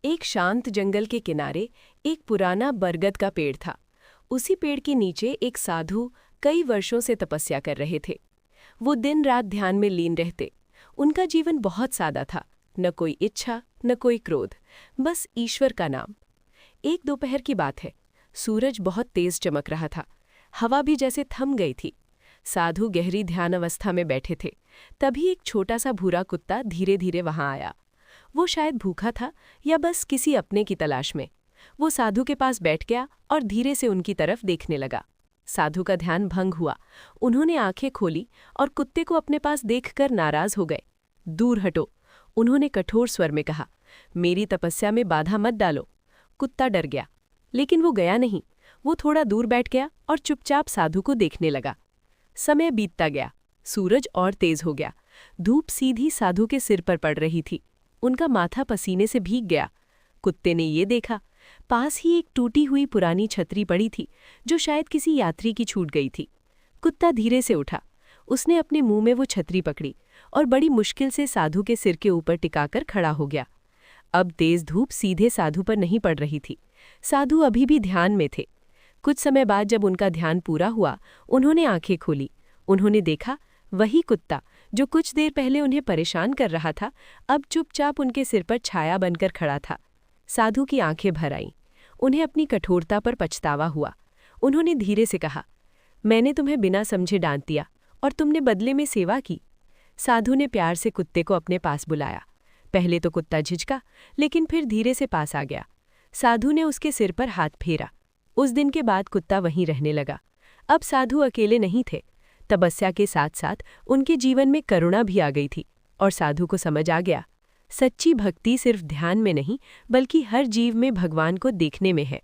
एक शांत जंगल के किनारे एक पुराना बरगद का पेड़ था। उसी पेड़ के नीचे एक साधु कई वर्षों से तपस्या कर रहे थे। वो दिन रात ध्यान में लीन रहते। उनका जीवन बहुत सादा था, न कोई इच्छा न कोई क्रोध, बस ईश्वर का नाम। एक दोपहर की बात है। सूरज बहुत तेज चमक रहा था। हवा भी जैसे थम गई थी। साधु गहरी ध्यान अवस्था में बैठे थे। तभी एक छोटा सा भूरा कुत्ता धीरे धीरे वहां आया। वो शायद भूखा था या बस किसी अपने की तलाश में। वो साधु के पास बैठ गया और धीरे से उनकी तरफ देखने लगा। साधु का ध्यान भंग हुआ। उन्होंने आंखें खोली और कुत्ते को अपने पास देखकर नाराज हो गए। दूर हटो, उन्होंने कठोर स्वर में कहा। मेरी तपस्या में बाधा मत डालो। कुत्ता डर गया, लेकिन वो गया नहीं। वो थोड़ा दूर बैठ गया और चुपचाप साधु को देखने लगा। समय बीतता गया। सूरज और तेज हो गया। धूप सीधी साधु के सिर पर पड़ रही थी। उनका माथा पसीने से भीग गया। कुत्ते ने ये देखा। पास ही एक टूटी हुई पुरानी छतरी पड़ी थी, जो शायद किसी यात्री की छूट गई थी। कुत्ता धीरे से उठा। उसने अपने मुंह में वो छतरी पकड़ी और बड़ी मुश्किल से साधु के सिर के ऊपर टिकाकर खड़ा हो गया। अब तेज धूप सीधे साधु पर नहीं पड़ रही थी। साधु अभी भी ध्यान में थे। कुछ समय बाद जब उनका ध्यान पूरा हुआ, उन्होंने आंखें खोली। उन्होंने देखा, वही कुत्ता जो कुछ देर पहले उन्हें परेशान कर रहा था, अब चुपचाप उनके सिर पर छाया बनकर खड़ा था। साधु की आंखें भर आईं। उन्हें अपनी कठोरता पर पछतावा हुआ। उन्होंने धीरे से कहा, मैंने तुम्हें बिना समझे डांट दिया और तुमने बदले में सेवा की। साधु ने प्यार से कुत्ते को अपने पास बुलाया। पहले तो कुत्ता झिझका, लेकिन फिर धीरे से पास आ गया। साधु ने उसके सिर पर हाथ फेरा। उस दिन के बाद कुत्ता वहीं रहने लगा। अब साधु अकेले नहीं थे। तपस्या के साथ साथ उनके जीवन में करुणा भी आ गई थी और साधु को समझ आ गया, सच्ची भक्ति सिर्फ ध्यान में नहीं, बल्कि हर जीव में भगवान को देखने में है।